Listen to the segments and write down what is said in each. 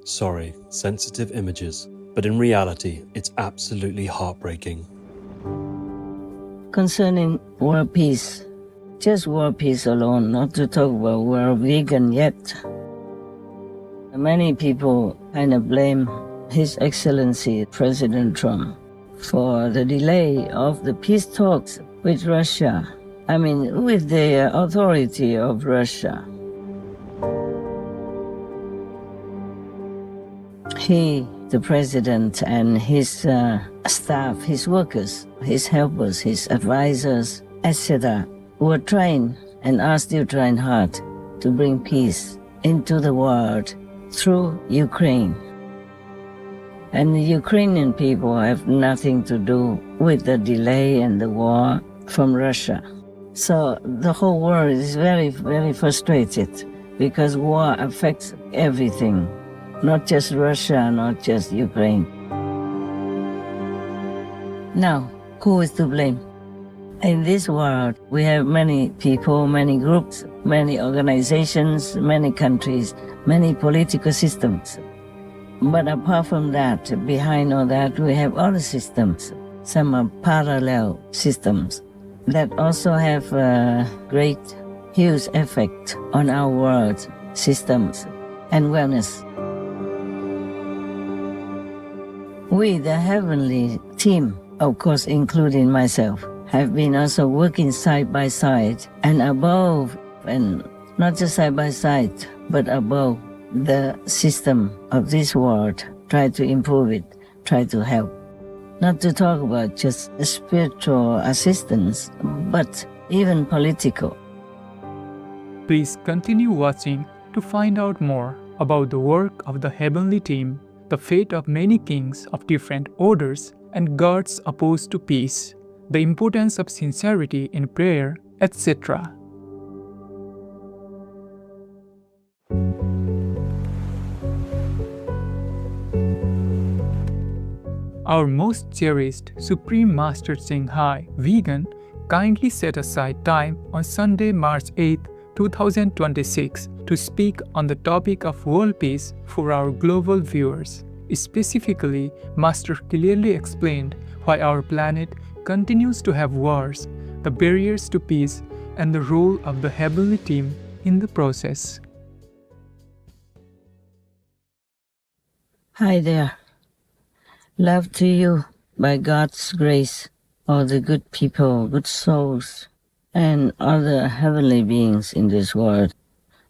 Sorry, sensitive images, but in reality, it's absolutely heartbreaking. Concerning world peace, just world peace alone, not to talk about world vegan yet. Many people kind of blame His Excellency President Trump for the delay of the peace talks with Russia. I mean, with the authority of Russia. He, the president, and his staff, his workers, his helpers, his advisors, etc., were trying and are still trying hard to bring peace into the world through Ukraine. And the Ukrainian people have nothing to do with the delay and the war from Russia. So the whole world is very, very frustrated because war affects everything. Not just Russia, not just Ukraine. Now, who is to blame? In this world, we have many people, many groups, many organizations, many countries, many political systems. But apart from that, behind all that, we have other systems. Some are parallel systems that also have a great, huge effect on our world systems and wellness. We, the heavenly team, of course including myself, have been also working side by side and above, and not just side by side, but above the system of this world, try to improve it, try to help. Not to talk about just spiritual assistance, but even political. Please continue watching to find out more about the work of the heavenly team, the fate of many kings of different orders and gods opposed to peace, the importance of sincerity in prayer, etc. Our most cherished Supreme Master Ching, vegan, kindly set aside time on Sunday, March 8, 2026 to speak on the topic of world peace for our global viewers. Specifically, Master clearly explained why our planet continues to have wars, the barriers to peace, and the role of the heavenly team in the process. Hi there. Love to you by God's grace, all the good people, good souls, and other heavenly beings in this world.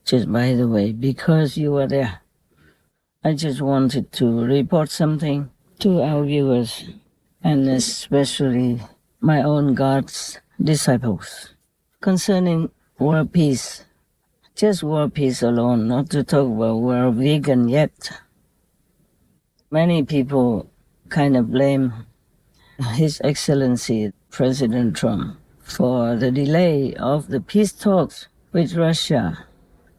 Just by the way, because you were there, I just wanted to report something to our viewers, and especially my own God's disciples, concerning world peace. Just world peace alone, not to talk about world vegan yet. Many people kind of blame His Excellency President Trump for the delay of the peace talks with Russia.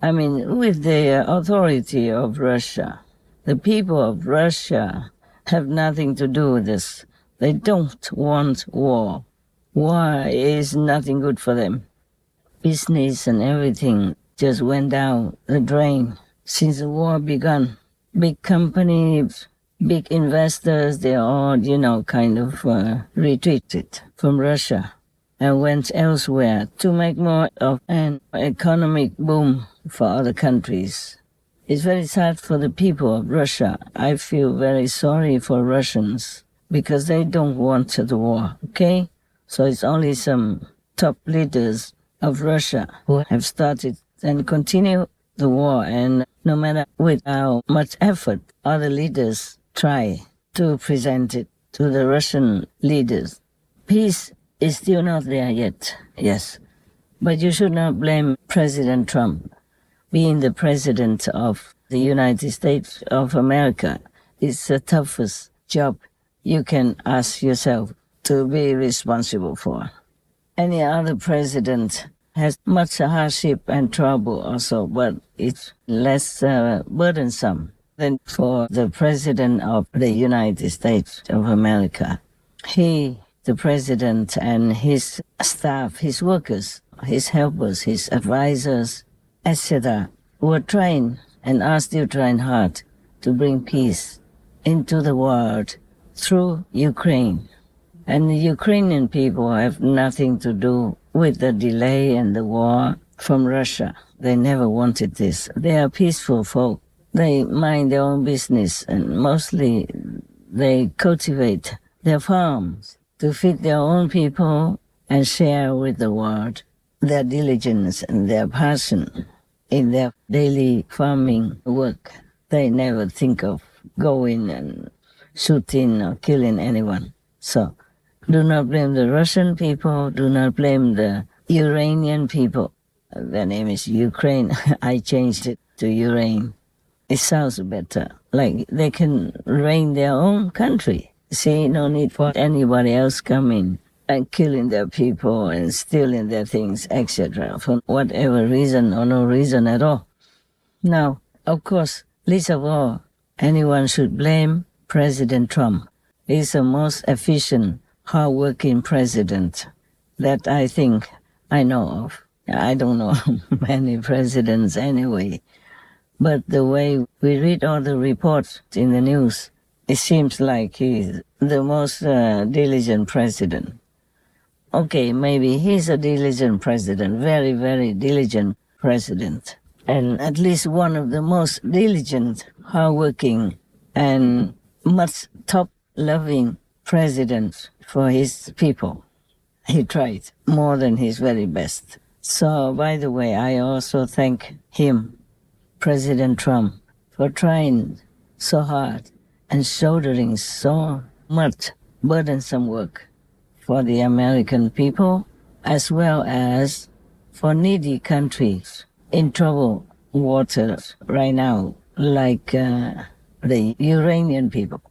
I mean, with the authority of Russia. The people of Russia have nothing to do with this. They don't want war. War is nothing good for them. Business and everything just went down the drain since the war began. Big companies, big investors, they all, kind of retreated from Russia and went elsewhere to make more of an economic boom for other countries. It's very sad for the people of Russia. I feel very sorry for Russians because they don't want the war, okay? So it's only some top leaders of Russia who have started and continue the war, and no matter with how much effort other leaders try to present it to the Russian leaders. Peace is still not there yet, yes. But you should not blame President Trump. Being the president of the United States of America is the toughest job you can ask yourself to be responsible for. Any other president has much hardship and trouble also, but it's less burdensome than for the President of the United States of America. He, the President, and his staff, his workers, his helpers, his advisors, etc., were trying and are still trying hard to bring peace into the world through Ukraine. And the Ukrainian people have nothing to do with the delay and the war from Russia. They never wanted this. They are peaceful folk. They mind their own business, and mostly they cultivate their farms to feed their own people and share with the world their diligence and their passion in their daily farming work. They never think of going and shooting or killing anyone. So do not blame the Russian people, do not blame the Iranian people. Their name is Ukraine. I changed it to Ukraine. It sounds better. Like they can reign their own country. See, no need for anybody else coming and killing their people and stealing their things, etc., for whatever reason or no reason at all. Now, of course, least of all, anyone should blame President Trump. He's the most efficient, hard-working president that I think I know of. I don't know many presidents anyway, but the way we read all the reports in the news, it seems like he's the most diligent president. Okay, maybe he's a diligent president, very, very diligent president, and at least one of the most diligent, hardworking, and much top-loving presidents for his people. He tried more than his very best. So, by the way, I also thank him, President Trump, for trying so hard and shouldering so much burdensome work for the American people, as well as for needy countries in troubled waters right now, like the Iranian people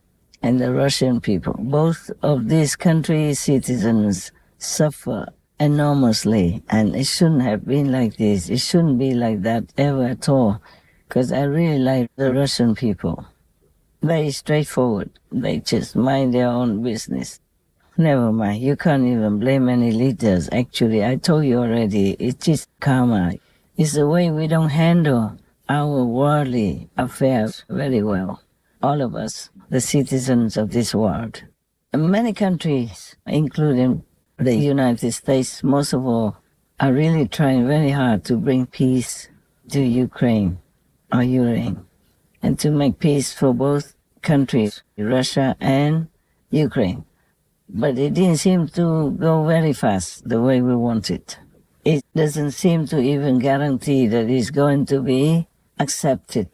and the Russian people. Both of these countries' citizens suffer enormously, and it shouldn't have been like this. It shouldn't be like that ever at all, because I really like the Russian people. Very straightforward. They just mind their own business. Never mind. You can't even blame any leaders. Actually, I told you already, it's just karma. It's the way we don't handle our worldly affairs very well. All of us, the citizens of this world. And many countries, including the United States, most of all, are really trying very hard to bring peace to Ukraine, and to make peace for both countries, Russia and Ukraine. But it didn't seem to go very fast the way we want it. It doesn't seem to even guarantee that it's going to be accepted.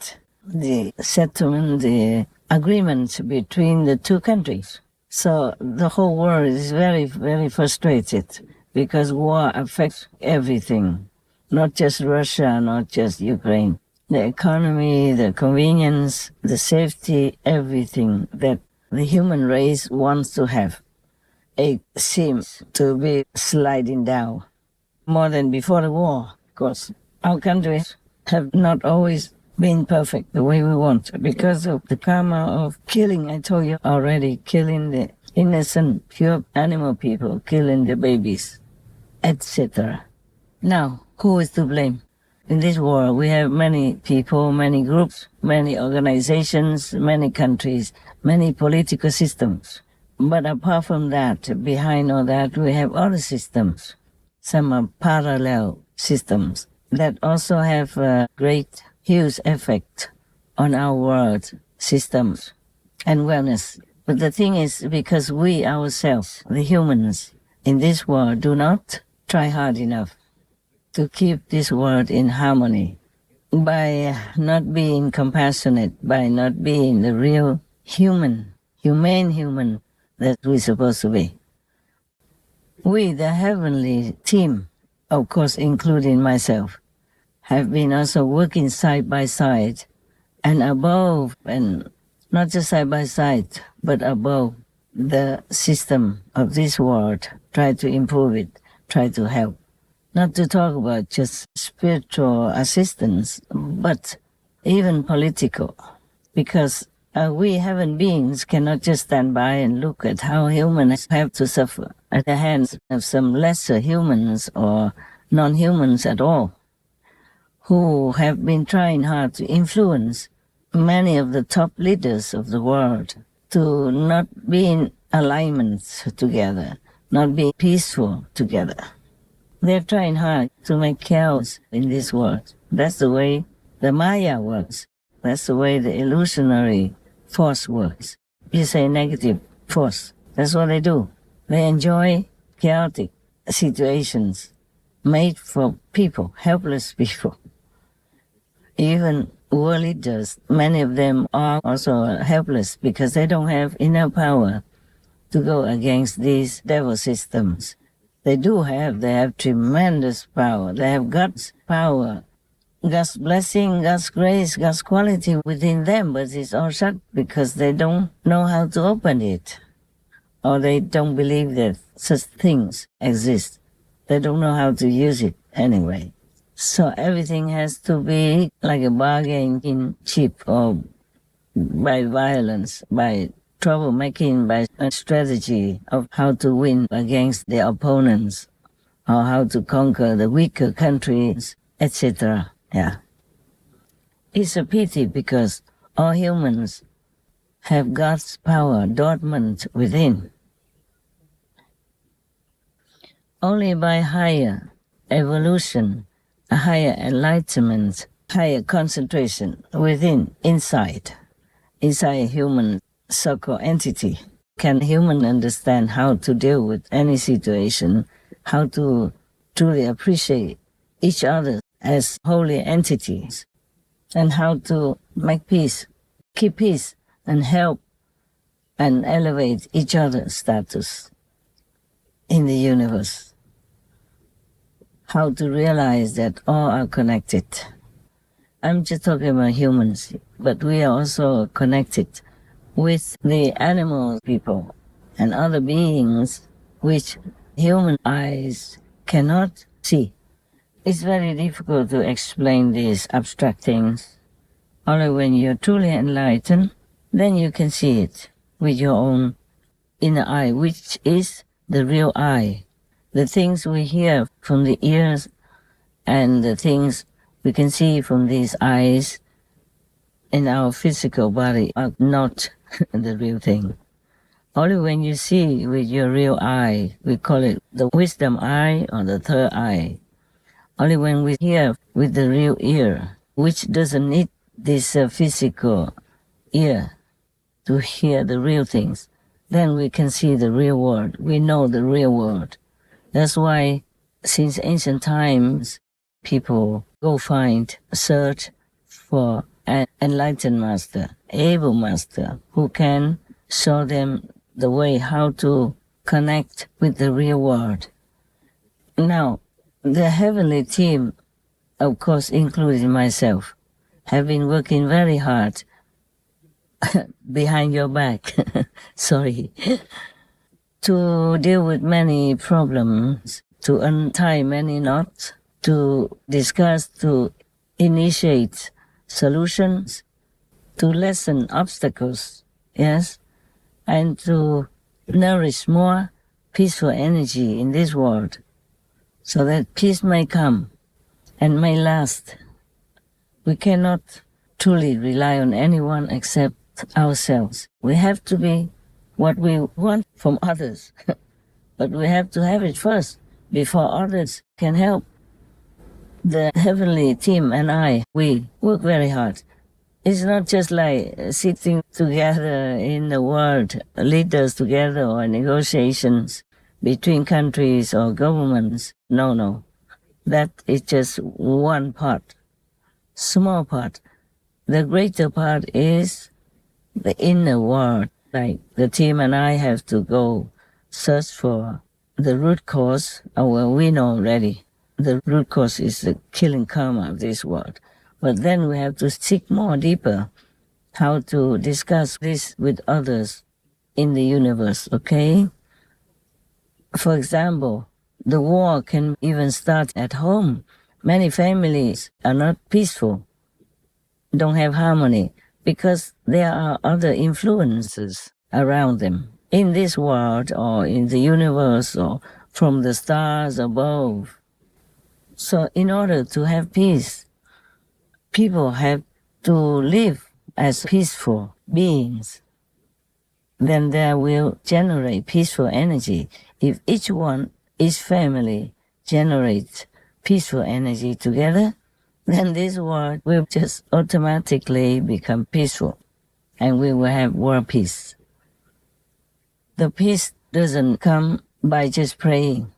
The settlement, the agreement between the two countries. So the whole world is very, very frustrated because war affects everything, not just Russia, not just Ukraine. The economy, the convenience, the safety, everything that the human race wants to have. It seems to be sliding down more than before the war, because our countries have not always been perfect the way we want because of the karma of killing. I told you already, killing the innocent, pure animal people, killing the babies, etc. Now, who is to blame? In this world, we have many people, many groups, many organizations, many countries, many political systems. But apart from that, behind all that, we have other systems. Some are parallel systems that also have a great, huge effect on our world systems and wellness. But the thing is, because we ourselves, the humans in this world, do not try hard enough to keep this world in harmony by not being compassionate, by not being the real human, humane human that we're supposed to be. We, the heavenly team, of course, including myself, have been also working side by side and above, and not just side by side, but above the system of this world, try to improve it, try to help. Not to talk about just spiritual assistance, but even political, because we heaven beings cannot just stand by and look at how humans have to suffer at the hands of some lesser humans or non-humans at all, who have been trying hard to influence many of the top leaders of the world to not be in alignment together, not be peaceful together. They're trying hard to make chaos in this world. That's the way the Maya works. That's the way the illusionary force works. You say negative force. That's what they do. They enjoy chaotic situations made for people, helpless people. Even world leaders, many of them are also helpless because they don't have enough power to go against these devil systems. They have tremendous power. They have God's power, God's blessing, God's grace, God's quality within them, but it's all shut because they don't know how to open it, or they don't believe that such things exist. They don't know how to use it anyway. So everything has to be like a bargain chip, or by violence, by troublemaking, by a strategy of how to win against the opponents, or how to conquer the weaker countries, etc. Yeah. It's a pity because all humans have God's power dormant within. Only by higher evolution, a higher enlightenment, higher concentration within, inside a human so-called entity, can human understand how to deal with any situation, how to truly appreciate each other as holy entities, and how to make peace, keep peace, and help and elevate each other's status in the universe. How to realize that all are connected. I'm just talking about humans, but we are also connected with the animal people and other beings which human eyes cannot see. It's very difficult to explain these abstract things. Only when you're truly enlightened, then you can see it with your own inner eye, which is the real eye. The things we hear from the ears and the things we can see from these eyes in our physical body are not the real thing. Only when you see with your real eye, we call it the wisdom eye or the third eye. Only when we hear with the real ear, which doesn't need this physical ear to hear the real things, then we can see the real world. We know the real world. That's why since ancient times, people go search for an enlightened master, able master, who can show them the way how to connect with the real world. Now, the heavenly team, of course, including myself, have been working very hard behind your back, sorry, to deal with many problems, to untie many knots, to discuss, to initiate solutions, to lessen obstacles, yes, and to nourish more peaceful energy in this world, so that peace may come and may last. We cannot truly rely on anyone except ourselves. We have to be what we want from others, but we have to have it first before others can help. The heavenly team and I, we work very hard. It's not just like sitting together in the world, leaders together, or negotiations between countries or governments. No. That is just one part, small part. The greater part is the inner world. Like the team and I have to go search for the root cause. Well, we know already. The root cause is the killing karma of this world. But then we have to seek more deeper how to discuss this with others in the universe, okay? For example, the war can even start at home. Many families are not peaceful, don't have harmony, because there are other influences around them in this world or in the universe or from the stars above. So in order to have peace, people have to live as peaceful beings, then there will generate peaceful energy. If each one, each family generates peaceful energy together, then this world will just automatically become peaceful and we will have world peace. The peace doesn't come by just praying,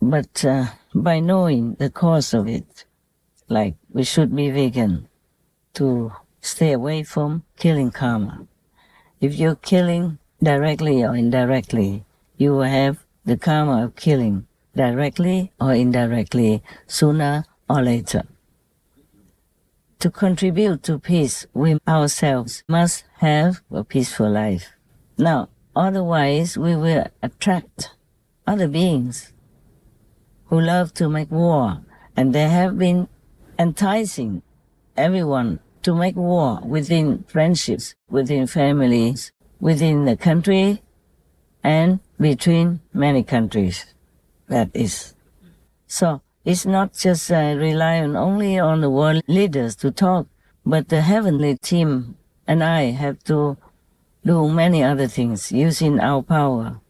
but by knowing the cause of it. Like we should be vegan to stay away from killing karma. If you're killing directly or indirectly, you will have the karma of killing directly or indirectly sooner or later. To contribute to peace, we ourselves must have a peaceful life. Now, otherwise we will attract other beings who love to make war, and they have been enticing everyone to make war within friendships, within families, within the country, and between many countries. That is. So it's not just relying only on the world leaders to talk, but the heavenly team and I have to do many other things using our power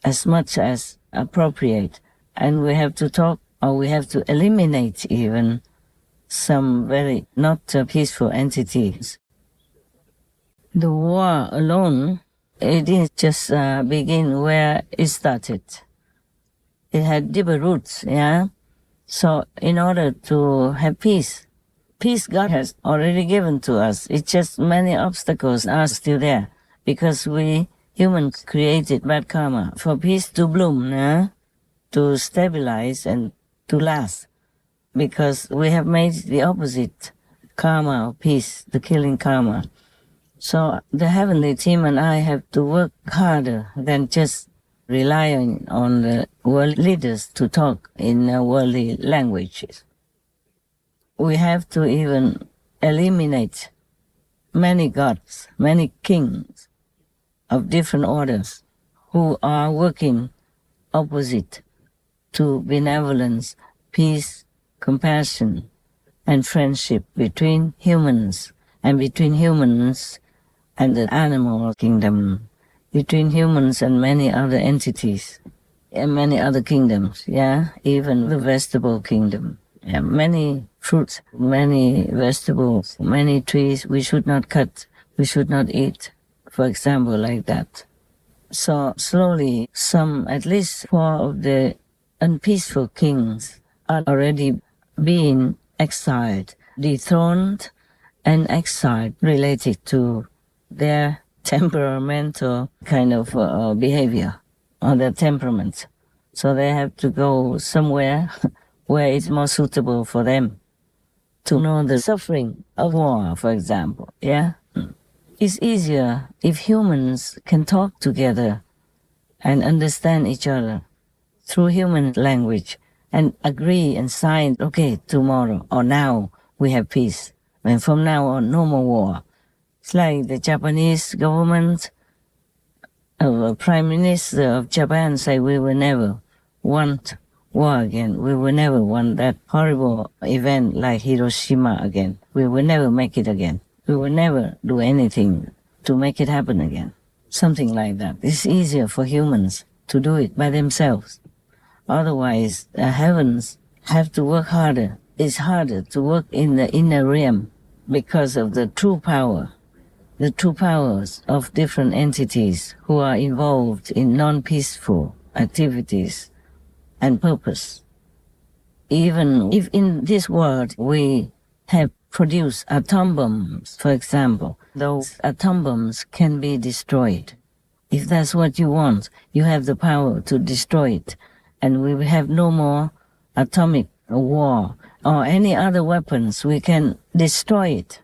as much as appropriate. And we have to talk, or we have to eliminate even some very not peaceful entities. The war alone, it didn't just begin where it started. It had deeper roots, yeah? So in order to have peace God has already given to us. It's just many obstacles are still there because we humans created bad karma for peace to bloom, yeah? To stabilize and to last. Because we have made the opposite karma of peace, the killing karma. So the heavenly team and I have to work harder than just relying on the world leaders to talk in worldly languages. We have to even eliminate many gods, many kings of different orders who are working opposite to benevolence, peace, compassion, and friendship between humans and between humans and the animal kingdom, between humans and many other entities and many other kingdoms, yeah, even the vegetable kingdom. Yeah, many fruits, many vegetables, many trees we should not cut, we should not eat, for example, like that. So slowly, at least 4 of the unpeaceful kings are already being exiled, dethroned and exiled related to their temperamental kind of behavior or their temperament. So they have to go somewhere where it's more suitable for them to know the suffering of war, for example, yeah? It's easier if humans can talk together and understand each other through human language and agree and sign, okay, tomorrow or now we have peace. And from now on, no more war. It's like the Japanese government, Prime Minister of Japan say we will never want war again. We will never want that horrible event like Hiroshima again. We will never make it again. We will never do anything to make it happen again. Something like that. It's easier for humans to do it by themselves. Otherwise, the heavens have to work harder. It's harder to work in the inner realm because of the true power, the true powers of different entities who are involved in non-peaceful activities and purpose. Even if in this world we have produced atom bombs, for example, those atom bombs can be destroyed. If that's what you want, you have the power to destroy it, and we will have no more atomic war or any other weapons. We can destroy it.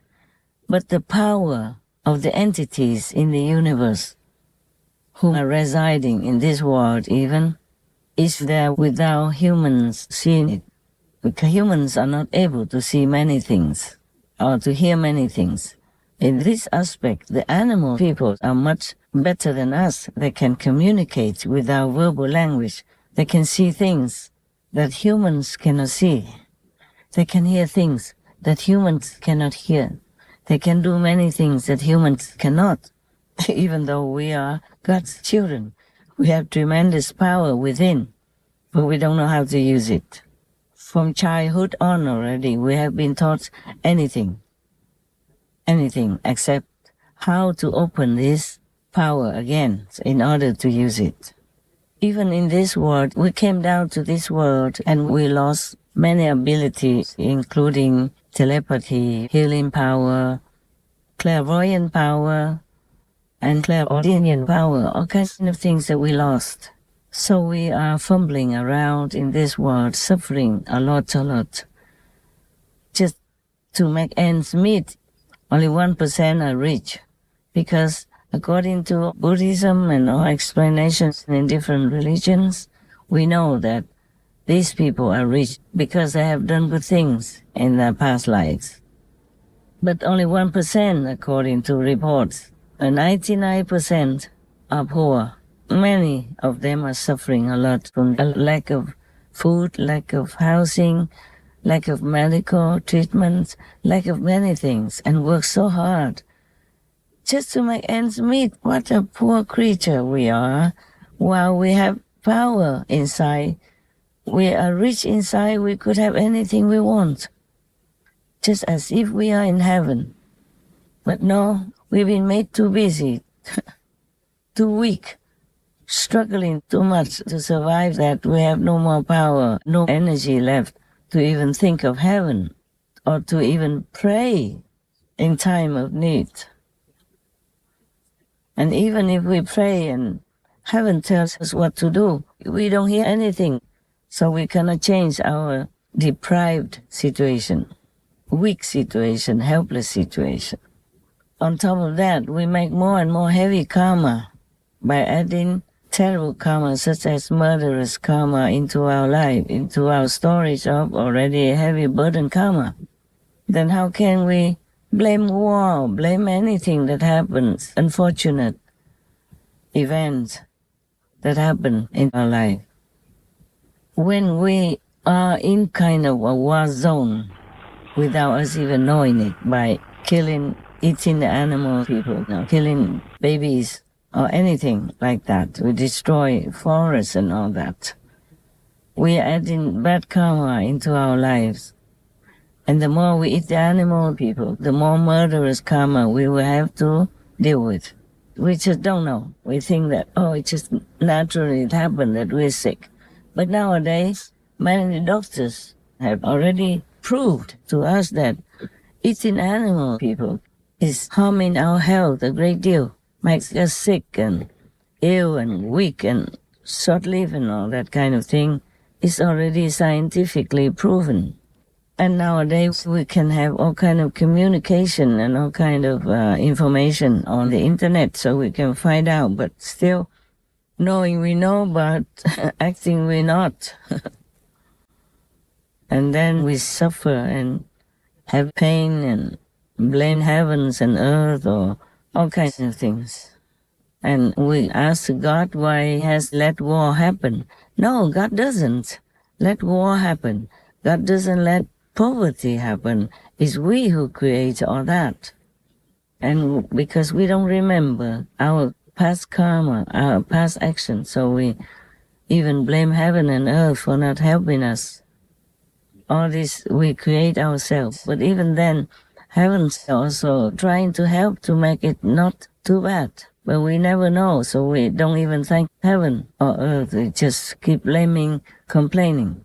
But the power of the entities in the universe who are residing in this world even is there without humans seeing it. Because humans are not able to see many things or to hear many things. In this aspect, the animal people are much better than us. They can communicate without verbal language. They can see things that humans cannot see. They can hear things that humans cannot hear. They can do many things that humans cannot. Even though we are God's children, we have tremendous power within, but we don't know how to use it. From childhood on already, we have been taught anything except how to open this power again in order to use it. Even in this world, we came down to this world and we lost many abilities, including telepathy, healing power, clairvoyant power, and clairaudient power, all kinds of things that we lost. So we are fumbling around in this world, suffering a lot, just to make ends meet. Only 1% are rich, because according to Buddhism and all explanations in different religions, we know that these people are rich because they have done good things in their past lives. But only 1%, according to reports, and 99% are poor. Many of them are suffering a lot from a lack of food, lack of housing, lack of medical treatment, lack of many things, and work so hard just to make ends meet. What a poor creature we are. While we have power inside, we are rich inside, we could have anything we want, just as if we are in heaven. But no, we've been made too busy, too weak, struggling too much to survive that we have no more power, no energy left to even think of heaven or to even pray in time of need. And even if we pray and heaven tells us what to do, we don't hear anything. So we cannot change our deprived situation, weak situation, helpless situation. On top of that, we make more and more heavy karma by adding terrible karma such as murderous karma into our life, into our storage of already heavy burden karma. Then how can we blame war, blame anything that happens, unfortunate events that happen in our life? When we are in kind of a war zone without us even knowing it, by eating the animal people, killing babies or anything like that, we destroy forests and all that. We are adding bad karma into our lives. And the more we eat the animal people, the more murderous karma we will have to deal with. We just don't know. We think that, it just naturally happened that we're sick. But nowadays, many doctors have already proved to us that eating animal people is harming our health a great deal, makes us sick and ill and weak and short-lived and all that kind of thing. It's already scientifically proven. And nowadays we can have all kind of communication and all kind of information on the internet, so we can find out, but still knowing we know, but acting we not. And then we suffer and have pain and blame heavens and earth or all kinds of things. And we ask God why He has let war happen. No, God doesn't let war happen. God doesn't let poverty happen. It's we who create all that. And because we don't remember our past karma, our past actions, so we even blame heaven and earth for not helping us. All this we create ourselves. But even then, heaven's also trying to help to make it not too bad. But we never know, so we don't even thank heaven or earth. We just keep blaming, complaining.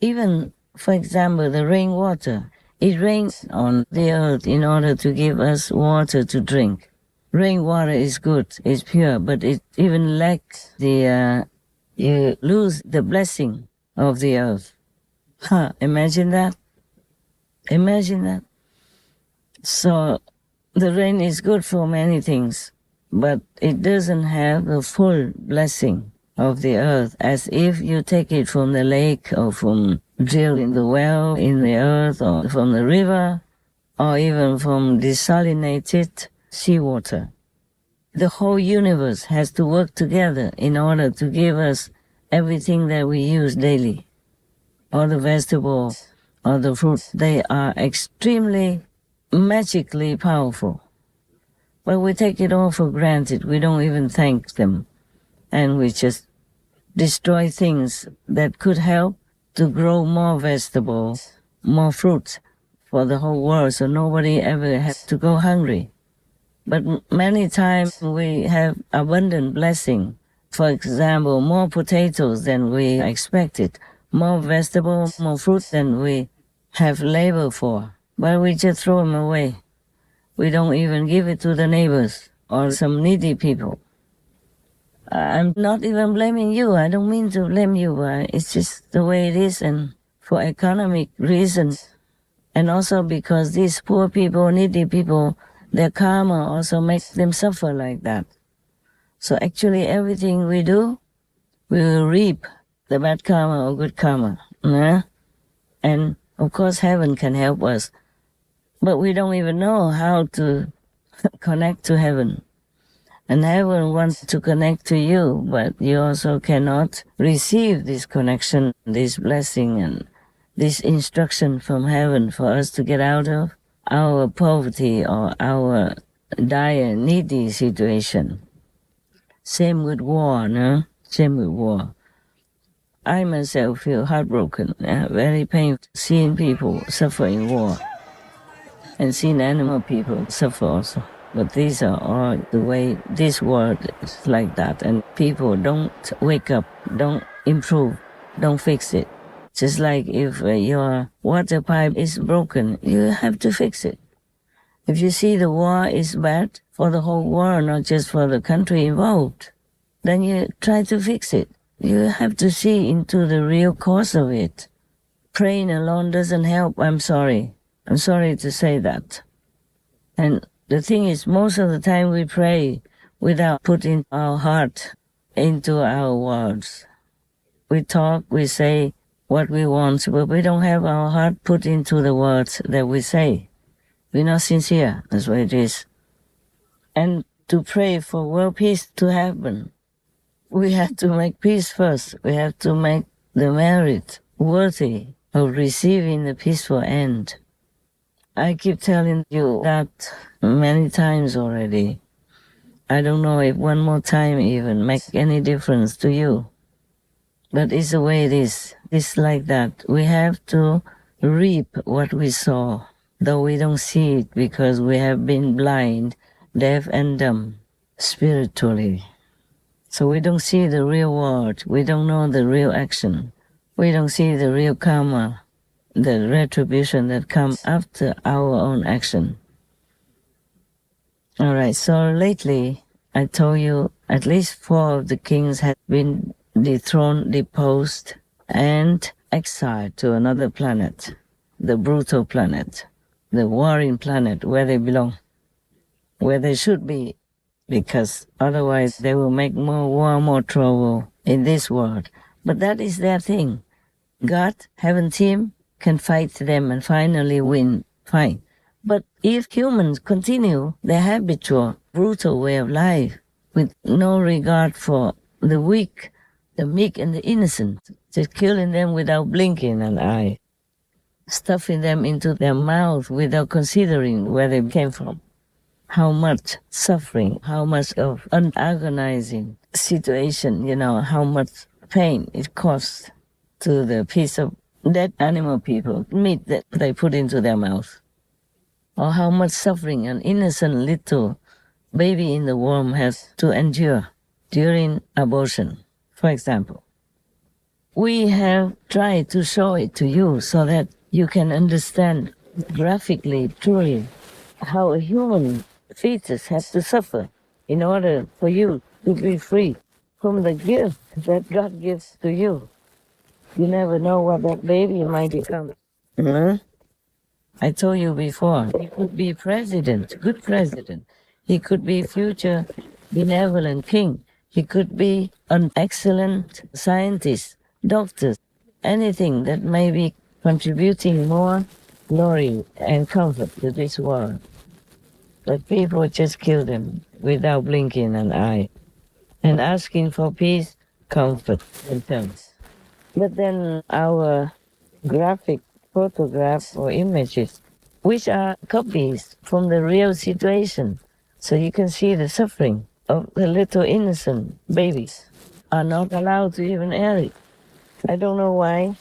Even, for example, the rainwater. It rains on the earth in order to give us water to drink. Rainwater is good, it's pure, but it even lacks you lose the blessing of the earth. Imagine that. Imagine that. So the rain is good for many things, but it doesn't have the full blessing of the earth, as if you take it from the lake or from drill in the well in the earth or from the river or even from desalinated seawater. The whole universe has to work together in order to give us everything that we use daily. All the vegetables, all the fruits, they are extremely magically powerful. But we take it all for granted. We don't even thank them. And we just destroy things that could help to grow more vegetables, more fruits for the whole world, so nobody ever has to go hungry. But many times we have abundant blessing. For example, more potatoes than we expected, more vegetables, more fruit than we have labor for. But we just throw them away. We don't even give it to the neighbors or some needy people. I'm not even blaming you. I don't mean to blame you, but it's just the way it is, and for economic reasons. And also because these poor people, needy people, their karma also makes them suffer like that. So actually everything we do, we will reap the bad karma or good karma. Yeah? And of course heaven can help us. But we don't even know how to connect to heaven. And heaven wants to connect to you, but you also cannot receive this connection, this blessing, and this instruction from heaven for us to get out of our poverty or our dire, needy situation. Same with war, no? Same with war. I myself feel heartbroken, very painful, seeing people suffer in war, and seeing animal people suffer also. But these are all the way this world is like that, and people don't wake up, don't improve, don't fix it. Just like if your water pipe is broken, you have to fix it. If you see the war is bad for the whole world, not just for the country involved, then you try to fix it. You have to see into the real cause of it. Praying alone doesn't help, I'm sorry. I'm sorry to say that. And the thing is, most of the time we pray without putting our heart into our words. We talk, we say what we want, but we don't have our heart put into the words that we say. We're not sincere, that's what it is. And to pray for world peace to happen, we have to make peace first. We have to make the merit worthy of receiving the peaceful end. I keep telling you that many times already. I don't know if one more time even make any difference to you. But it's the way it is. It's like that. We have to reap what we sow, though we don't see it because we have been blind, deaf and dumb spiritually. So we don't see the real world. We don't know the real action. We don't see the real karma, the retribution that comes after our own action. All right, so lately I told you at least 4 of the kings had been dethroned, deposed, and exiled to another planet, the brutal planet, the warring planet where they belong, where they should be, because otherwise they will make more war, more trouble in this world. But that is their thing. God, heaven team, can fight them and finally win, fine. But if humans continue their habitual, brutal way of life with no regard for the weak, the meek and the innocent, just killing them without blinking an eye, stuffing them into their mouth without considering where they came from, how much suffering, how much of an agonizing situation, how much pain it costs to the piece of dead animal people, meat that they put into their mouth, or how much suffering an innocent little baby in the womb has to endure during abortion, for example. We have tried to show it to you so that you can understand graphically, truly, how a human fetus has to suffer in order for you to be free from the gift that God gives to you. You never know what that baby might become. I told you before, he could be president, good president. He could be future benevolent king. He could be an excellent scientist, doctor, anything that may be contributing more glory and comfort to this world. But people just kill them without blinking an eye and asking for peace, comfort, and thanks. But then our graphic photographs or images which are copies from the real situation. So you can see the suffering of the little innocent babies are not allowed to even air it. I don't know why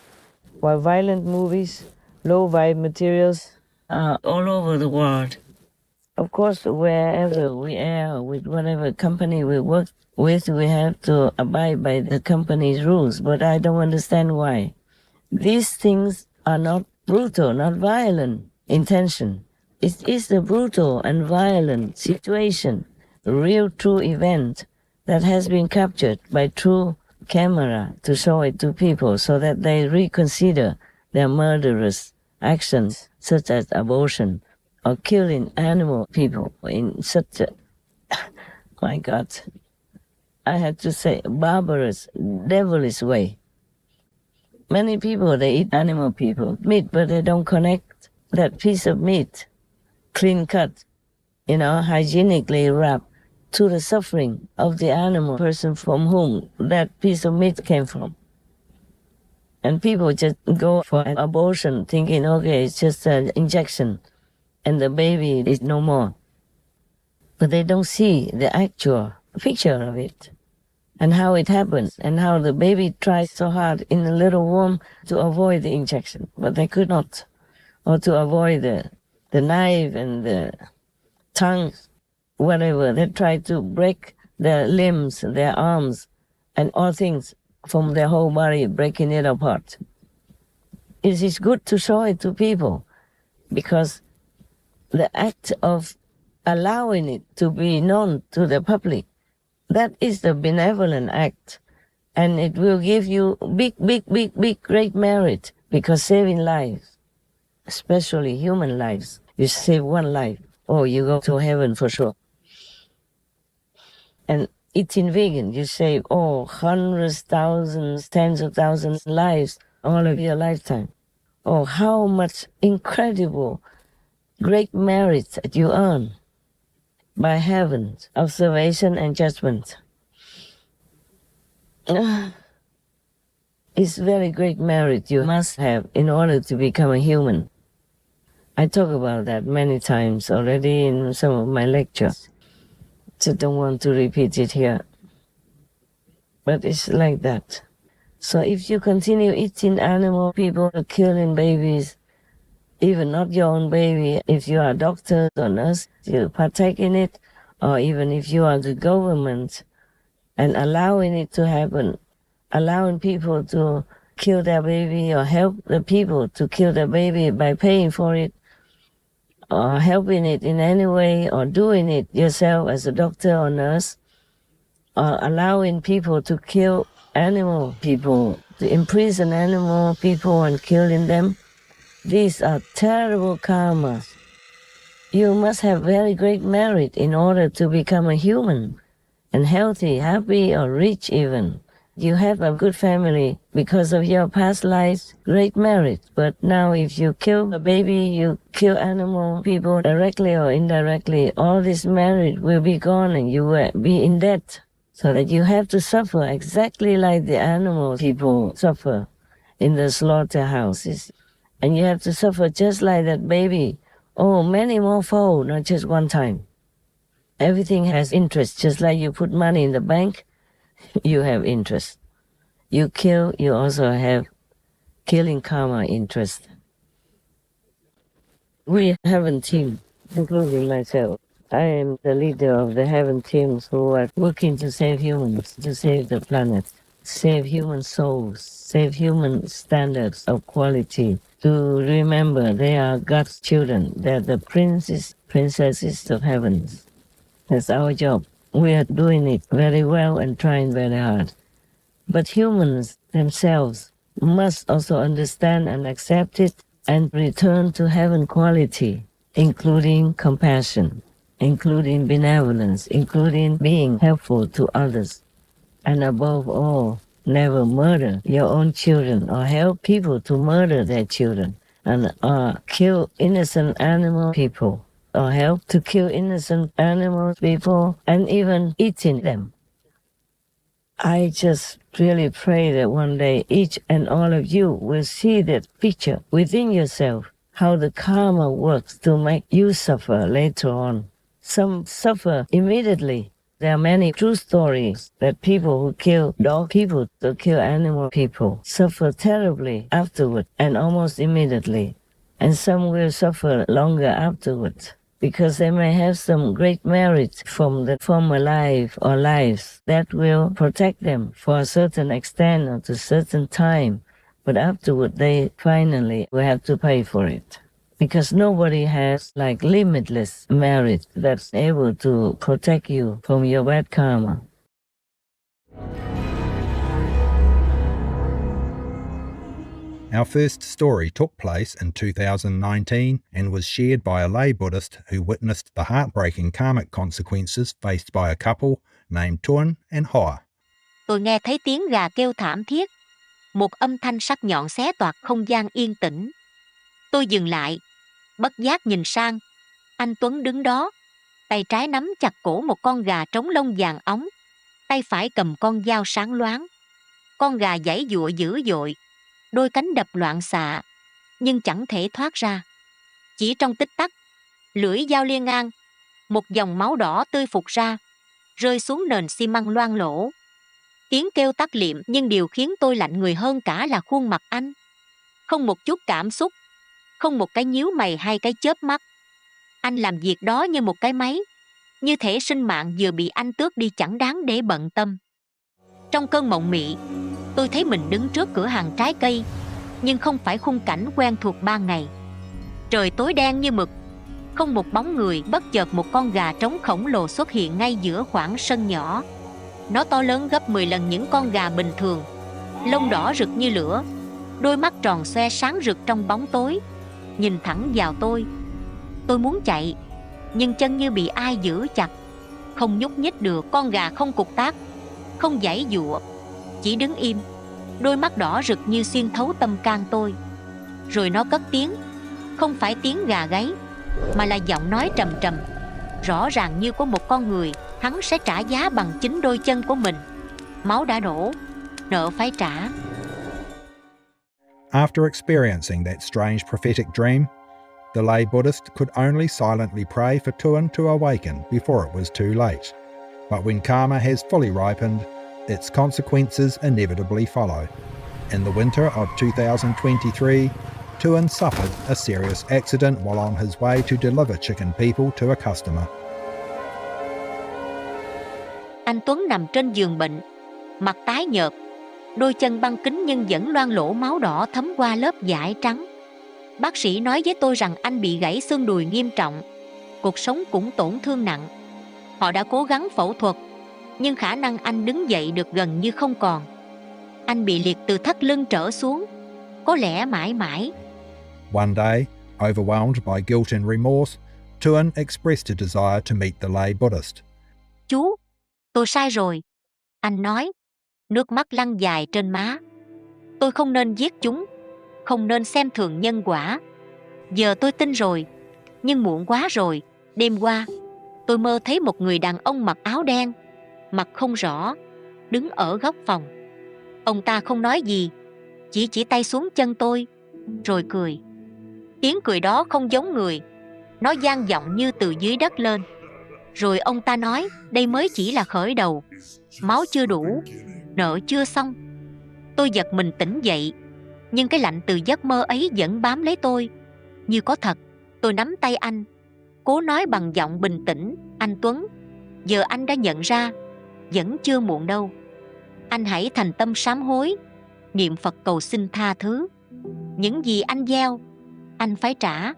violent movies, low vibe materials are all over the world. Of course, wherever we are, with whatever company we work with, we have to abide by the company's rules, but I don't understand why. These things are not brutal, not violent intention. It is the brutal and violent situation, a real true event that has been captured by true camera to show it to people so that they reconsider their murderous actions such as abortion or killing animal people in such a, my God, I had to say barbarous, devilish way. Many people, they eat animal meat, but they don't connect that piece of meat, clean cut, hygienically wrapped, to the suffering of the animal person from whom that piece of meat came from. And people just go for an abortion thinking, okay, it's just an injection and the baby is no more. But they don't see the actual picture of it and how it happens and how the baby tries so hard in the little womb to avoid the injection, but they could not, or to avoid the knife and the tongue, whatever. They try to break their limbs, their arms, and all things from their whole body, breaking it apart. It is good to show it to people because the act of allowing it to be known to the public, that is the benevolent act. And it will give you big, great merit because saving lives, especially human lives, you save one life, you go to heaven for sure. And eating vegan, you save, hundreds, thousands, tens of thousands lives all of your lifetime. How much incredible, great merit that you earn by heaven's observation and judgment. It's very great merit you must have in order to become a human. I talk about that many times already in some of my lectures. So don't want to repeat it here. But it's like that. So if you continue eating animal, people are killing babies, even not your own baby, if you are a doctor or nurse, you partake in it, or even if you are the government, and allowing it to happen, allowing people to kill their baby or help the people to kill their baby by paying for it, or helping it in any way, or doing it yourself as a doctor or nurse, or allowing people to kill animal people, to imprison animal people and killing them. These are terrible karmas. You must have very great merit in order to become a human, and healthy, happy, or rich even. You have a good family because of your past lives, great merit. But now if you kill a baby, you kill animal people directly or indirectly, all this merit will be gone and you will be in debt. So that you have to suffer exactly like the animal people suffer in the slaughterhouses. And you have to suffer just like that baby. Many more fold, not just one time. Everything has interest, just like you put money in the bank, you have interest. You kill, you also have killing karma interest. We have a team, including myself. I am the leader of the heaven teams who are working to save humans, to save the planet, save human souls, save human standards of quality, to remember they are God's children, they're the princesses of heaven. That's our job. We are doing it very well and trying very hard. But humans themselves must also understand and accept it and return to heaven quality, including compassion, including benevolence, including being helpful to others. And above all, never murder your own children or help people to murder their children and kill innocent animal people or help to kill innocent animal people and even eating them. I just really pray that one day each and all of you will see that picture within yourself, how the karma works to make you suffer later on. Some suffer immediately. There are many true stories that people who kill dog people or kill animal people suffer terribly afterward and almost immediately. And some will suffer longer afterwards because they may have some great merit from the former life or lives that will protect them for a certain extent or to a certain time. But afterward, they finally will have to pay for it. Because nobody has like limitless merit that's able to protect you from your bad karma. Our first story took place in 2019 and was shared by a lay Buddhist who witnessed the heartbreaking karmic consequences faced by a couple named Tuan and Hoa. Tôi nghe thấy tiếng gà kêu thảm thiết, một âm thanh sắc nhọn xé toạc không gian yên tĩnh. Tôi dừng lại, bất giác nhìn sang. Anh Tuấn đứng đó, tay trái nắm chặt cổ một con gà trống lông vàng óng, tay phải cầm con dao sáng loáng. Con gà giãy giụa dữ dội, đôi cánh đập loạn xạ, nhưng chẳng thể thoát ra. Chỉ trong tích tắc, lưỡi dao liên ngang, một dòng máu đỏ tươi phụt ra, rơi xuống nền xi măng loang lổ. Tiếng kêu tắt liệm, nhưng điều khiến tôi lạnh người hơn cả là khuôn mặt anh. Không một chút cảm xúc, không một cái nhíu mày hay cái chớp mắt. Anh làm việc đó như một cái máy, như thể sinh mạng vừa bị anh tước đi chẳng đáng để bận tâm. Trong cơn mộng mị, tôi thấy mình đứng trước cửa hàng trái cây, nhưng không phải khung cảnh quen thuộc ban ngày. Trời tối đen như mực, không một bóng người. Bất chợt một con gà trống khổng lồ xuất hiện ngay giữa khoảng sân nhỏ. Nó to lớn gấp 10 lần những con gà bình thường, lông đỏ rực như lửa, đôi mắt tròn xoe sáng rực trong bóng tối, nhìn thẳng vào tôi. Tôi muốn chạy, nhưng chân như bị ai giữ chặt, không nhúc nhích được. Con gà không cục tác, không giãy giụa, chỉ đứng im, đôi mắt đỏ rực như xuyên thấu tâm can tôi. Rồi nó cất tiếng, không phải tiếng gà gáy, mà là giọng nói trầm trầm, rõ ràng như của một con người. Hắn sẽ trả giá bằng chính đôi chân của mình. Máu đã đổ, nợ phải trả. After experiencing that strange prophetic dream, the lay Buddhist could only silently pray for Tuan to awaken before it was too late. But when karma has fully ripened, its consequences inevitably follow. In the winter of 2023, Tuan suffered a serious accident while on his way to deliver chicken people to a customer. Anh Tuấn nằm trên giường bệnh, mặt tái nhợt, đôi chân băng kính nhưng vẫn loang lổ máu đỏ thấm qua lớp vải trắng. Bác sĩ nói với tôi rằng anh bị gãy xương đùi nghiêm trọng, cuộc sống cũng tổn thương nặng. Họ đã cố gắng phẫu thuật, nhưng khả năng anh đứng dậy được gần như không còn. Anh bị liệt từ thắt lưng trở xuống, có lẽ mãi mãi. One day, overwhelmed by guilt and remorse, Tuan expressed a desire to meet the lay Buddhist. Chú, tôi sai rồi, anh nói, nước mắt lăn dài trên má. Tôi không nên giết chúng, không nên xem thường nhân quả. Giờ tôi tin rồi, nhưng muộn quá rồi. Đêm qua, tôi mơ thấy một người đàn ông mặc áo đen, mặt không rõ, đứng ở góc phòng. Ông ta không nói gì, chỉ tay xuống chân tôi, rồi cười. Tiếng cười đó không giống người, nó vang vọng như từ dưới đất lên. Rồi ông ta nói, đây mới chỉ là khởi đầu, máu chưa đủ, nợ chưa xong. Tôi giật mình tỉnh dậy, nhưng cái lạnh từ giấc mơ ấy vẫn bám lấy tôi, như có thật. Tôi nắm tay anh, cố nói bằng giọng bình tĩnh, anh Tuấn, giờ anh đã nhận ra, vẫn chưa muộn đâu. Anh hãy thành tâm sám hối, niệm Phật cầu xin tha thứ. Những gì anh gieo, anh phải trả,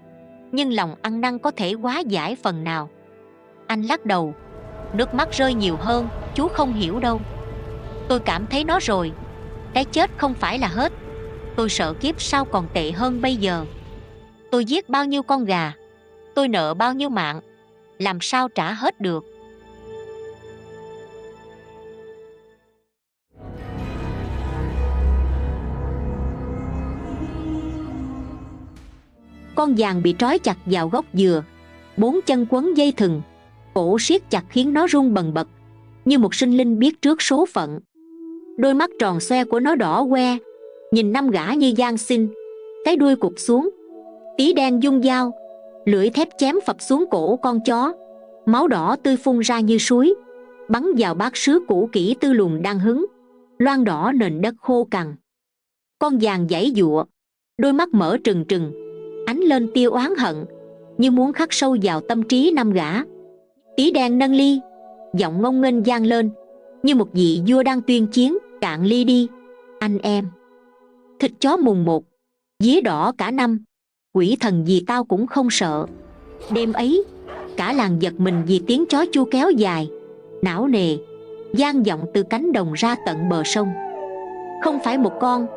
nhưng lòng ăn năn có thể hóa giải phần nào. Anh lắc đầu, nước mắt rơi nhiều hơn. Chú không hiểu đâu. Tôi cảm thấy nó rồi. Cái chết không phải là hết. Tôi sợ kiếp sau còn tệ hơn bây giờ. Tôi giết bao nhiêu con gà, tôi nợ bao nhiêu mạng, làm sao trả hết được. Con giàng bị trói chặt vào gốc dừa, 4 chân quấn dây thừng, cổ siết chặt khiến nó run bần bật, như một sinh linh biết trước số phận. Đôi mắt tròn xoe của nó đỏ que, nhìn 5 gã như van xin, cái đuôi cụp xuống, Tí đen dung dao, lưỡi thép chém phập xuống cổ con chó. Máu đỏ tươi phun ra như suối, bắn vào bát sứ cũ kỹ Tư Lùn đang hứng, loang đỏ nền đất khô cằn. Con giàng giãy giụa, đôi mắt mở trừng trừng, ánh lên tia oán hận, như muốn khắc sâu vào tâm trí năm gã. Tí đen nâng ly, giọng ngông nghênh vang lên, như một vị vua đang tuyên chiến. Cạn ly đi, anh em. Thịt chó mùng 1, vía đỏ cả năm, quỷ thần gì tao cũng không sợ. Đêm ấy, cả làng giật mình vì tiếng chó chu kéo dài, não nề, vang vọng từ cánh đồng ra tận bờ sông. Không phải một con,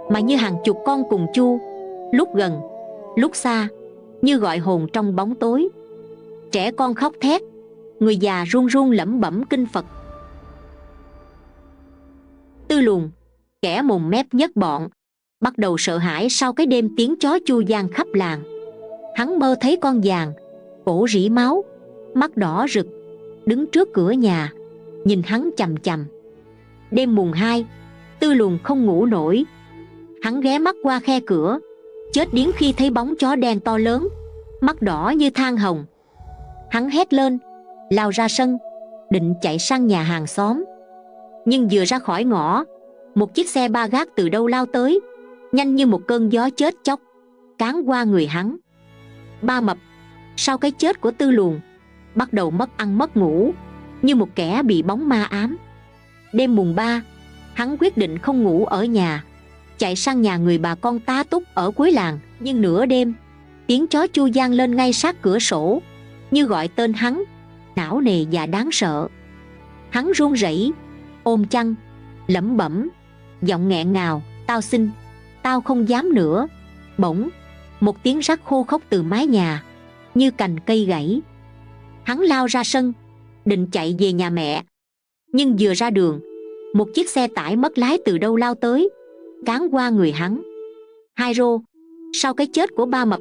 mà như hàng chục con cùng chu, lúc gần, lúc xa, như gọi hồn trong bóng tối. Trẻ con khóc thét, người già run run lẩm bẩm kinh Phật. Tư Lùn, kẻ mồm mép nhất bọn, bắt đầu sợ hãi sau cái đêm tiếng chó chu vang khắp làng. Hắn mơ thấy con giàng, cổ rỉ máu, mắt đỏ rực, đứng trước cửa nhà, nhìn hắn chằm chằm. Đêm mùng 2, Tư Lùn không ngủ nổi. Hắn ghé mắt qua khe cửa, chết điếng khi thấy bóng chó đen to lớn, mắt đỏ như than hồng. Hắn hét lên, lao ra sân, định chạy sang nhà hàng xóm. Nhưng vừa ra khỏi ngõ, một chiếc xe ba gác từ đâu lao tới, nhanh như một cơn gió chết chóc, cán qua người hắn. Ba Mập, sau cái chết của Tư Lùn, bắt đầu mất ăn mất ngủ, như một kẻ bị bóng ma ám. Đêm mùng 3, hắn quyết định không ngủ ở nhà, chạy sang nhà người bà con tá túc ở cuối làng. Nhưng nửa đêm, tiếng chó chu vang lên ngay sát cửa sổ, như gọi tên hắn, não nề và đáng sợ. Hắn run rẩy, ôm chăn, lẩm bẩm, giọng nghẹn ngào, tao xin, tao không dám nữa. Bỗng, một tiếng rắc khô khốc từ mái nhà, như cành cây gãy. Hắn lao ra sân, định chạy về nhà mẹ. Nhưng vừa ra đường, một chiếc xe tải mất lái từ đâu lao tới, cán qua người hắn. Hai rô, sau cái chết của Ba Mập,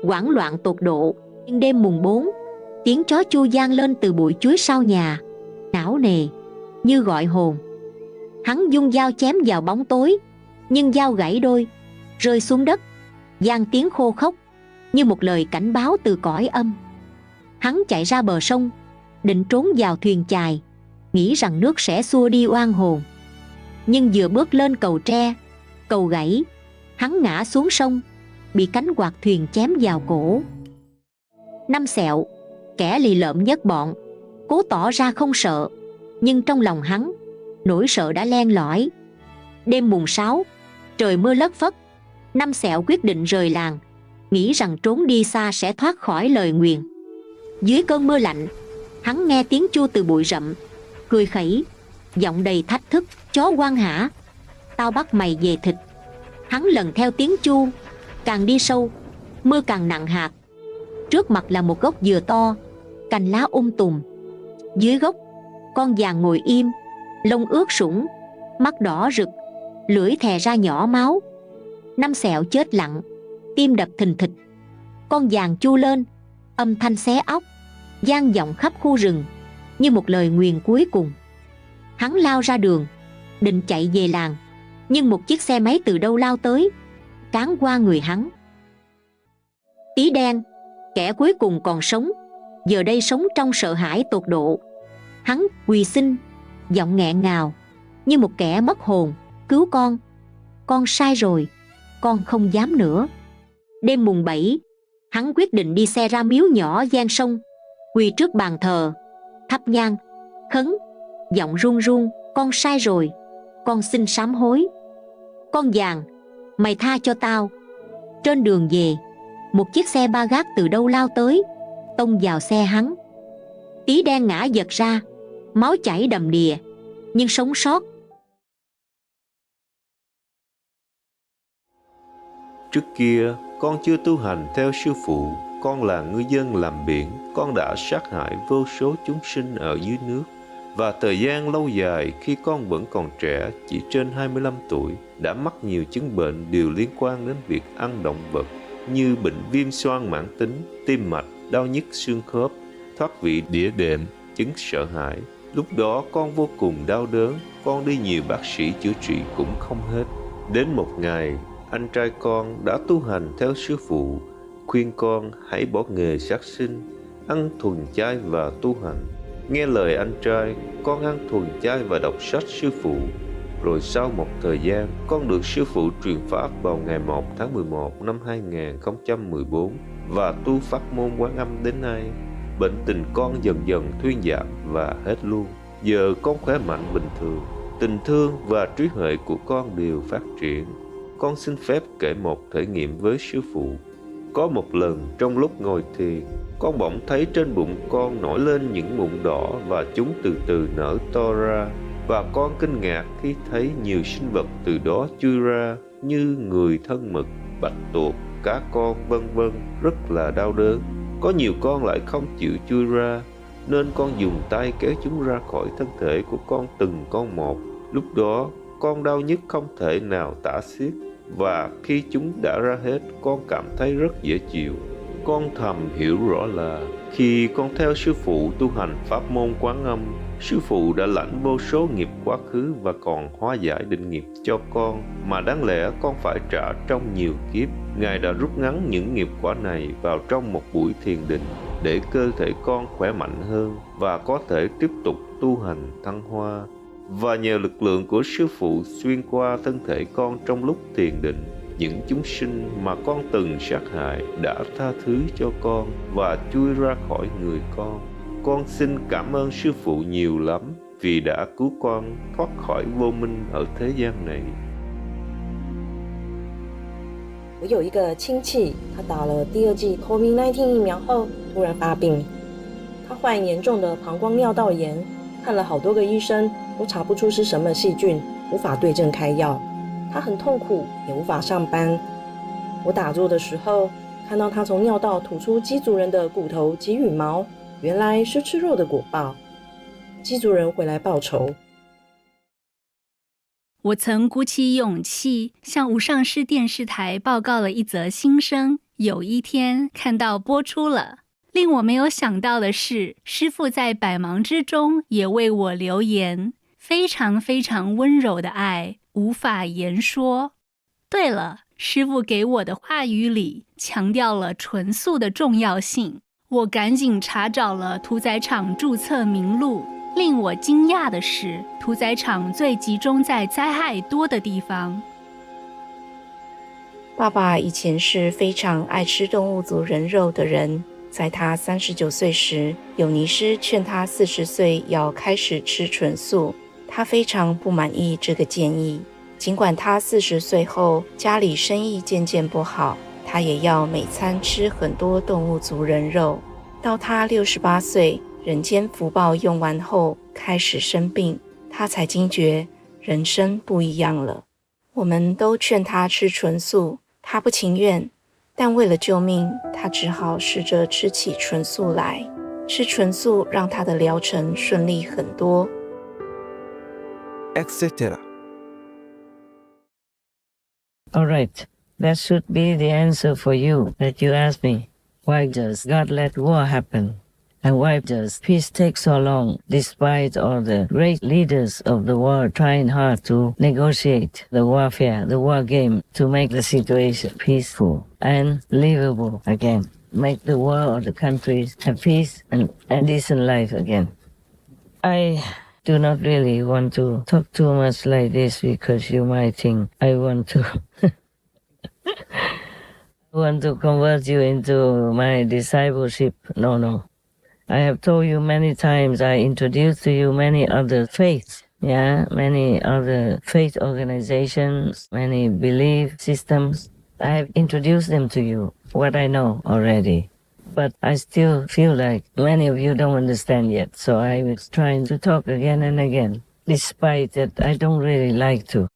hoảng loạn tột độ. Nhưng đêm mùng 4, tiếng chó chu vang lên từ bụi chuối sau nhà, não nề, như gọi hồn. Hắn dung dao chém vào bóng tối, nhưng dao gãy đôi, rơi xuống đất, vang tiếng khô khốc, như một lời cảnh báo từ cõi âm. Hắn chạy ra bờ sông, định trốn vào thuyền chài, nghĩ rằng nước sẽ xua đi oan hồn. Nhưng vừa bước lên cầu tre, cầu gãy, hắn ngã xuống sông, bị cánh quạt thuyền chém vào cổ. Năm Sẹo, kẻ lì lợm nhất bọn, cố tỏ ra không sợ, nhưng trong lòng hắn, nỗi sợ đã len lỏi. Đêm mùng 6, trời mưa lất phất. Năm Sẹo quyết định rời làng, nghĩ rằng trốn đi xa sẽ thoát khỏi lời nguyền. Dưới cơn mưa lạnh, hắn nghe tiếng chu từ bụi rậm, cười khẩy, giọng đầy thách thức, chó quan hả, tao bắt mày về thịt. Hắn lần theo tiếng chu, càng đi sâu, mưa càng nặng hạt. Trước mặt là một gốc dừa to, cành lá tùm. Dưới gốc, con giàng ngồi im, lông ướt sũng, mắt đỏ rực, lưỡi thè ra nhỏ máu. Năm Sẹo chết lặng, tim đập thình thịch. Con giàng chu lên, âm thanh xé óc, vang vọng khắp khu rừng, như một lời nguyền cuối cùng. Hắn lao ra đường, định chạy về làng, nhưng một chiếc xe máy từ đâu lao tới, cán qua người hắn. Tí Đen, kẻ cuối cùng còn sống, giờ đây sống trong sợ hãi tột độ. Hắn quỳ xin, giọng nghẹn ngào, như một kẻ mất hồn, cứu con sai rồi, con không dám nữa. Đêm mùng 7, hắn quyết định đi xe ra miếu nhỏ ven sông, quỳ trước bàn thờ, thắp nhang, khấn, giọng run run, con sai rồi, con xin sám hối. Con giàng, mày tha cho tao. Trên đường về, một chiếc xe ba gác từ đâu lao tới, tông vào xe hắn. Tí Đen ngã giật ra, máu chảy đầm đìa, nhưng sống sót. Trước kia, con chưa tu hành theo sư phụ, con là ngư dân làm biển, con đã sát hại vô số chúng sinh ở dưới nước. Và thời gian lâu dài khi con vẫn còn trẻ, chỉ trên 25 tuổi, đã mắc nhiều chứng bệnh đều liên quan đến việc ăn động vật, như bệnh viêm xoang mãn tính, tim mạch, đau nhức xương khớp, thoát vị đĩa đệm, chứng sợ hãi. Lúc đó con vô cùng đau đớn, con đi nhiều bác sĩ chữa trị cũng không hết. Đến một ngày, anh trai con đã tu hành theo sư phụ, khuyên con hãy bỏ nghề sát sinh, ăn thuần chay và tu hành. Nghe lời anh trai, con ăn thuần chay và đọc sách sư phụ. Rồi sau một thời gian, con được sư phụ truyền pháp vào ngày 1 tháng 11 năm 2014 và tu pháp môn Quán Âm đến nay. Bệnh tình con dần dần thuyên giảm và hết luôn. Giờ con khỏe mạnh bình thường. Tình thương và trí huệ của con đều phát triển. Con xin phép kể một thể nghiệm với sư phụ. Có một lần trong lúc ngồi thiền, con bỗng thấy trên bụng con nổi lên những mụn đỏ và chúng từ từ nở to ra. Và con kinh ngạc khi thấy nhiều sinh vật từ đó chui ra như người thân mực, bạch tuộc, cá con vân vân, rất là đau đớn. Có nhiều con lại không chịu chui ra, nên con dùng tay kéo chúng ra khỏi thân thể của con từng con một. Lúc đó, con đau nhức không thể nào tả xiết, và khi chúng đã ra hết, con cảm thấy rất dễ chịu. Con thầm hiểu rõ là khi con theo sư phụ tu hành pháp môn Quán Âm, sư phụ đã lãnh vô số nghiệp quá khứ và còn hóa giải định nghiệp cho con, mà đáng lẽ con phải trả trong nhiều kiếp. Ngài đã rút ngắn những nghiệp quả này vào trong một buổi thiền định để cơ thể con khỏe mạnh hơn và có thể tiếp tục tu hành thăng hoa. Và nhờ lực lượng của sư phụ xuyên qua thân thể con trong lúc thiền định, những chúng sinh mà con từng sát hại đã tha thứ cho con và chui ra khỏi người con. Con xin cảm ơn sư phụ nhiều lắm vì đã cứu con thoát khỏi vô minh ở thế gian này. 我有一个亲戚，他打了第二剂 COVID-19 疫苗后突然发病，他患严重的膀胱尿道炎，看了好多个医生都查不出是什么细菌，无法对症开药。他很痛苦，也无法上班。我打坐的时候，看到他从尿道吐出鸡族人的骨头及羽毛，原来是吃肉的果报。鸡族人回来报仇。我曾鼓起勇气向无上师电视台报告了一则新生，有一天看到播出了。令我没有想到的是，师父在百忙之中也为我留言，非常非常温柔的爱，无法言说。对了，师父给我的话语里强调了纯素的重要性。我赶紧查找了屠宰场注册名录。令我惊讶的是，屠宰场最集中在灾害多的地方。爸爸以前是非常爱吃动物族人肉的人，在他39岁时，有尼师劝他40岁要开始吃纯素，他非常不满意这个建议。尽管他40岁后家里生意渐渐不好，他也要每餐吃很多动物族人肉。到他68岁，人间福报用完后开始生病，他才惊觉人生不一样了。我们都劝他吃纯素，他不情愿，但为了救命，他只好试着吃起纯素来。吃纯素让他的疗程顺利很多。etc. All right, that should be the answer for you that you asked me. Why does God let war happen? And why does peace take so long, despite all the great leaders of the world trying hard to negotiate the warfare, the war game, to make the situation peaceful and livable again, make the world or the countries have peace and decent life again? I do not really want to talk too much like this because you might think I want to want to convert you into my discipleship. No. I have told you many times, I introduced to you many other faiths, many other faith organizations, many belief systems. I have introduced them to you, what I know already. But I still feel like many of you don't understand yet, so I was trying to talk again and again, despite that I don't really like to.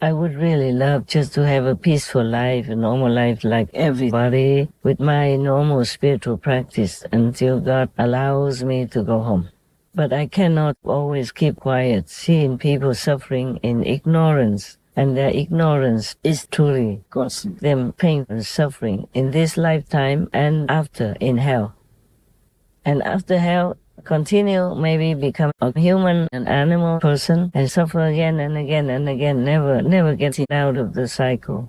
I would really love just to have a peaceful life, a normal life like everybody, with my normal spiritual practice until God allows me to go home. But I cannot always keep quiet, seeing people suffering in ignorance, and their ignorance is truly causing them pain and suffering in this lifetime and after in hell. And after hell, continue, maybe become a human, an animal person, and suffer again and again and again, never getting out of the cycle.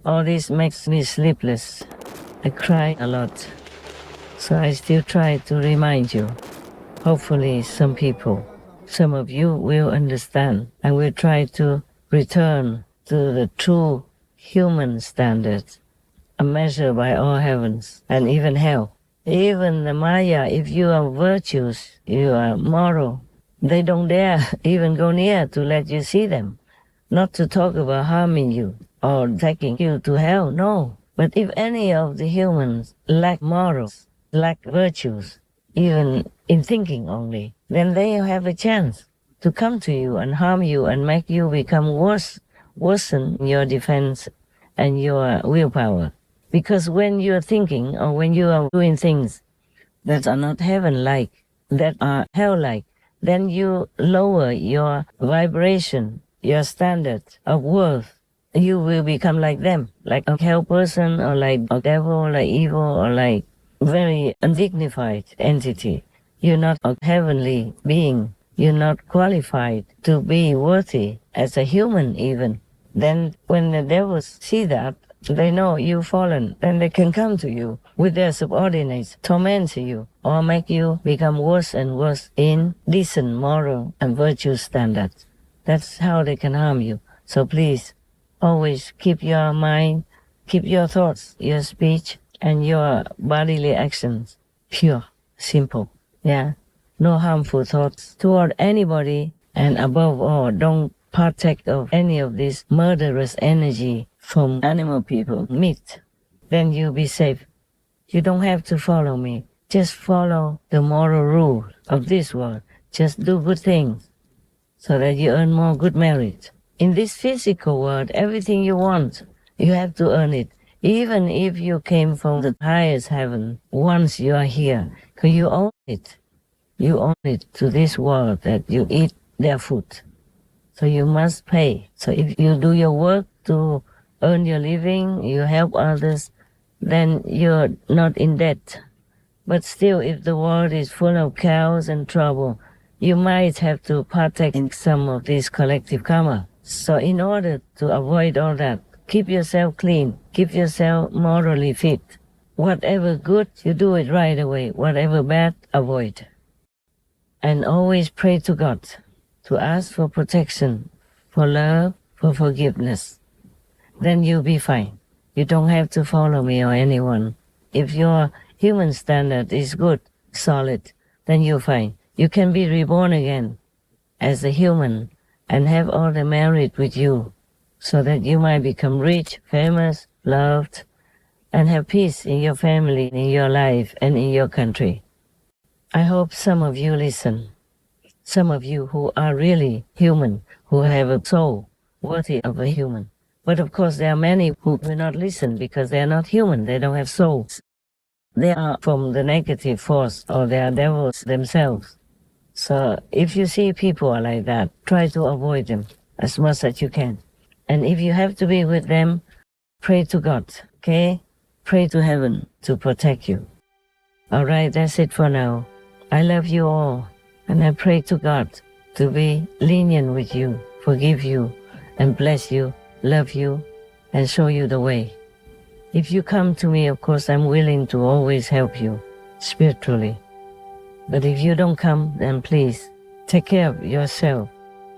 All this makes me sleepless. I cry a lot. So I still try to remind you. Hopefully some people, some of you will understand and will try to return to the true human standard, a measure by all heavens and even hell. Even the Maya, if you are virtuous, you are moral, they don't dare even go near to let you see them. Not to talk about harming you or taking you to hell, no. But if any of the humans lack morals, lack virtues, even in thinking only, then they have a chance to come to you and harm you and make you become worsen your defense and your willpower. Because when you're thinking or when you are doing things that are not heaven-like, that are hell-like, then you lower your vibration, your standard of worth. You will become like them, like a hell person or like a devil, like evil or like very undignified entity. You're not a heavenly being. You're not qualified to be worthy as a human even. Then when the devils see that, they know you've fallen, then they can come to you with their subordinates, torment you, or make you become worse and worse in decent moral and virtue standards. That's how they can harm you. So please, always keep your mind, keep your thoughts, your speech, and your bodily actions pure, simple. Yeah, no harmful thoughts toward anybody, and above all, don't partake of any of this murderous energy from animal people, meat. Then you'll be safe. You don't have to follow me. Just follow the moral rule of this world. Just do good things so that you earn more good merit. In this physical world, everything you want, you have to earn it. Even if you came from the highest heaven, once you are here, because you own it. You own it to this world that you eat their food. So you must pay. So if you do your work to earn your living, you help others, then you're not in debt. But still, if the world is full of chaos and trouble, you might have to partake in some of this collective karma. So in order to avoid all that, keep yourself clean, keep yourself morally fit. Whatever good, you do it right away. Whatever bad, avoid. And always pray to God to ask for protection, for love, for forgiveness. Then you'll be fine. You don't have to follow me or anyone. If your human standard is good, solid, then you're fine. You can be reborn again as a human and have all the merit with you so that you might become rich, famous, loved, and have peace in your family, in your life, and in your country. I hope some of you listen. Some of you who are really human, who have a soul worthy of a human. But of course there are many who will not listen because they are not human, they don't have souls. They are from the negative force or they are devils themselves. So if you see people are like that, try to avoid them as much as you can. And if you have to be with them, pray to God, okay? Pray to heaven to protect you. All right, that's it for now. I love you all. And I pray to God to be lenient with you, forgive you, and bless you, love you, and show you the way. If you come to me, of course, I'm willing to always help you spiritually. But if you don't come, then please take care of yourself.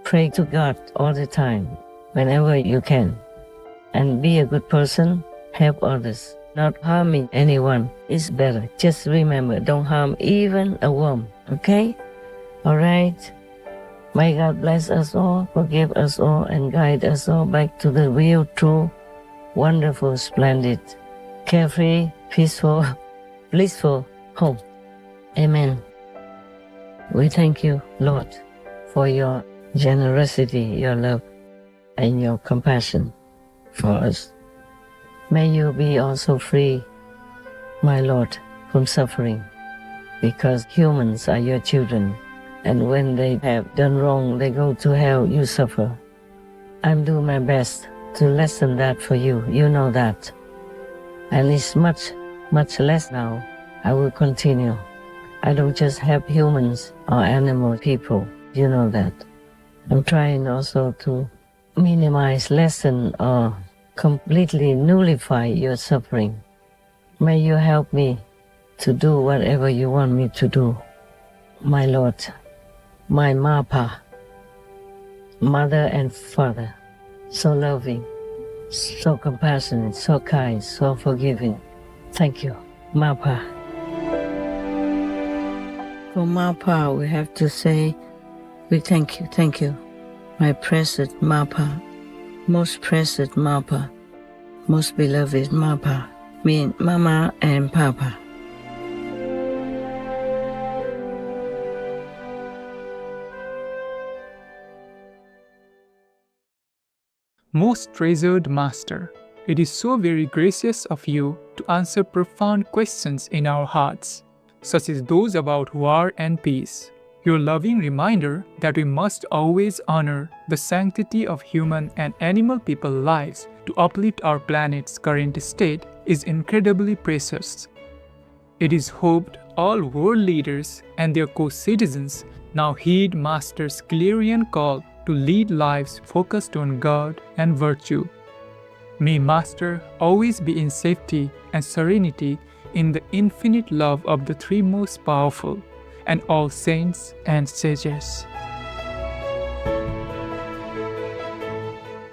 Pray to God all the time, whenever you can. And be a good person, help others. Not harming anyone is better. Just remember, don't harm even a worm, okay? All right. May God bless us all, forgive us all, and guide us all back to the real, true, wonderful, splendid, carefree, peaceful, blissful home. Amen. We thank you, Lord, for your generosity, your love, and your compassion for us. May you be also free, my Lord, from suffering, because humans are your children. And when they have done wrong, they go to hell, you suffer. I'm doing my best to lessen that for you. You know that. And it's much, much less now. I will continue. I don't just help humans or animal people. You know that. I'm trying also to minimize, lessen, or completely nullify your suffering. May you help me to do whatever you want me to do. My Lord, my Mapa, mother and father, so loving, so compassionate, so kind, so forgiving. Thank you, Mapa. For Mapa, we have to say, we thank you, my precious Mapa, most precious Mapa, most beloved Mapa, mean Mama and Papa. Most treasured Master, it is so very gracious of you to answer profound questions in our hearts, such as those about war and peace. Your loving reminder that we must always honor the sanctity of human and animal people lives to uplift our planet's current state is incredibly precious. It is hoped all world leaders and their co-citizens now heed Master's clarion call to lead lives focused on God and virtue. May Master always be in safety and serenity in the infinite love of the three most powerful and all saints and sages.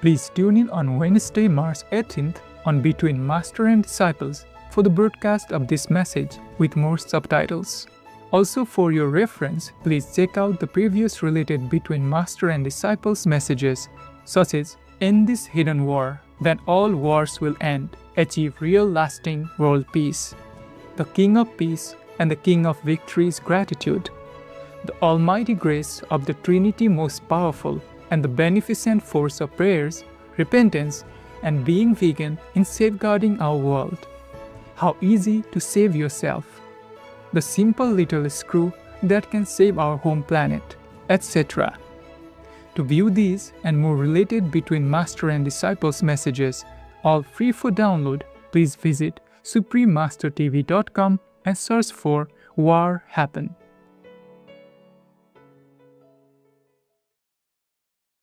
Please tune in on Wednesday, March 18th on Between Master and Disciples for the broadcast of this message with more subtitles. Also, for your reference, please check out the previous related Between Master and Disciples messages, such as "In this hidden war, then all wars will end, achieve real lasting world peace. The King of Peace and the King of Victory's gratitude. The almighty grace of the Trinity most powerful and the beneficent force of prayers, repentance, and being vegan in safeguarding our world. How easy to save yourself. The simple little screw that can save our home planet, etc. To view these and more related Between Master and Disciples messages, all free for download, please visit suprememastertv.com and search for War Happen.